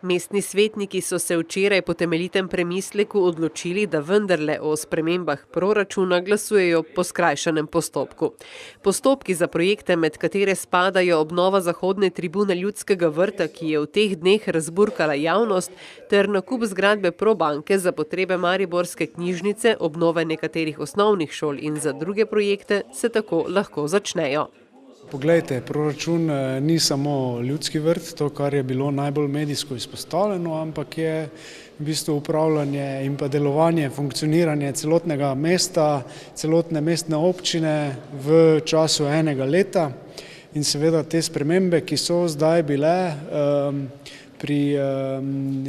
Mestni svetniki so se včeraj po temeljitem premisleku odločili, da vendarle o spremembah proračuna glasujejo po skrajšanem postopku. Postopki za projekte, med katere spadajo obnova zahodne tribune Ljudskega vrta, ki je v teh dneh razburkala javnost, ter nakup zgradbe Probanke za potrebe mariborske knjižnice, obnove nekaterih osnovnih šol in za druge projekte, se tako lahko začnejo. Poglejte, proračun ni samo Ljudski vrt, to, kar je bilo najbolj medijsko izpostavljeno, ampak je v bistvu upravljanje in pa delovanje, funkcioniranje celotnega mesta, celotne mestne občine v času enega leta. In seveda te spremembe, ki so zdaj bile pri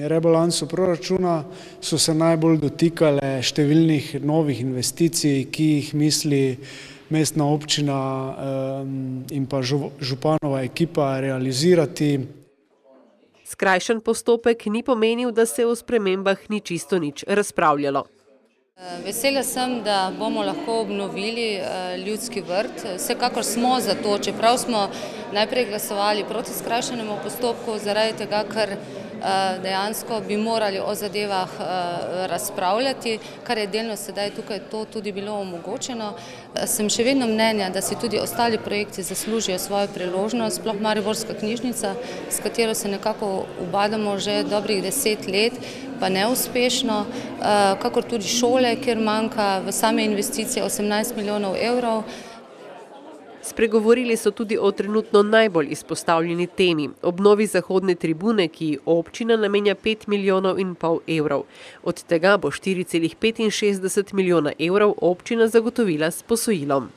rebalansu proračuna, so se najbolj dotikale številnih novih investicij, ki jih misli mestna občina in pa županova ekipa realizirati. Skrajšan postopek ni pomenil, da se o spremembah ni čisto nič razpravljalo. Vesela sem, da bomo lahko obnovili Ljudski vrt. Vsekakor smo za to, čeprav smo najprej glasovali proti skrajšanemu postopku, zaradi tega, ker dejansko bi morali o zadevah razpravljati, kar je delno sedaj tukaj to tudi bilo omogočeno. Sem še vedno mnenja, da si tudi ostali projekti zaslužijo svojo priložnost, sploh mariborska knjižnica, s katero se nekako ubadamo že dobrih 10 let, pa neuspešno, kakor tudi šole, kjer manjka v same investicije 18 milijonov evrov. Spregovorili so tudi o trenutno najbolj izpostavljeni temi, obnovi zahodne tribune, ki občina namenja 5,5 milijonov evrov. Od tega bo 4,65 milijona evrov občina zagotovila s posojilom.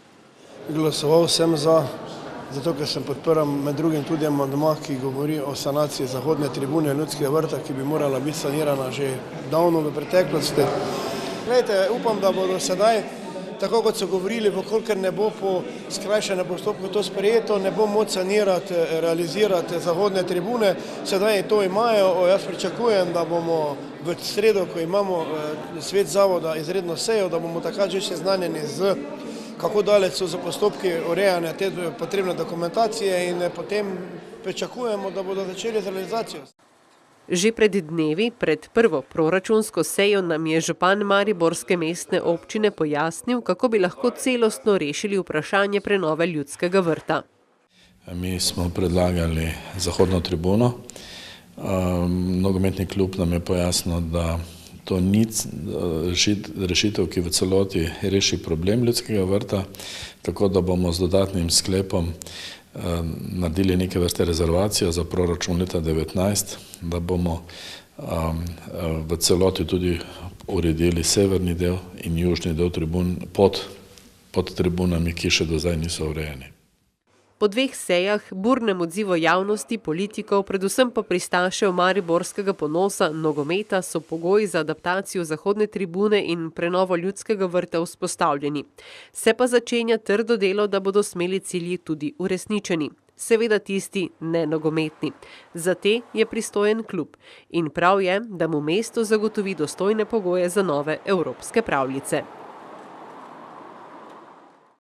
Glasoval sem zato ker sem podprl med drugim tudi amandma, ki govori o sanaciji zahodne tribune Ljudskega vrta, ki bi morala biti sanirana že davno v preteklosti. Glejte, upam, da bodo sedaj, tako kot so govorili, ker ne bo po skrajšanem postopku to sprejeto, ne bo moč sanirati, realizirati zahodne tribune, sedaj to imajo. Jaz pričakujem, da bomo v sredo, ko imamo svet zavoda izredno sejo, da bomo takrat že seznanjeni z kako daleč so za postopki urejanja te potrebne dokumentacije in potem pričakujemo, da bodo začeli z realizacijo. Že pred dnevi, pred prvo proračunsko sejo, nam je župan mariborske mestne občine pojasnil, kako bi lahko celostno rešili vprašanje prenove Ljudskega vrta. Mi smo predlagali zahodno tribuno. Nogometni klub nam je pojasnil, da to ni rešitev, ki v celoti reši problem Ljudskega vrta, tako da bomo z dodatnim sklepom naredili neke vrste rezervacijo za proračun leta 2019, da bomo v celoti tudi uredili severni del in južni del tribun pod tribunami, ki še do zdaj niso urejeni. Po dveh sejah, burnem odzivu javnosti, politikov, predvsem pa pristašev mariborskega ponosa, nogometa, so pogoji za adaptacijo zahodne tribune in prenovo Ljudskega vrta vzpostavljeni. Se pa začenja trdo delo, da bodo smeli cilji tudi uresničeni. Seveda tisti nenogometni. Za te je pristojen klub. In prav je, da mu mesto zagotovi dostojne pogoje za nove evropske pravljice.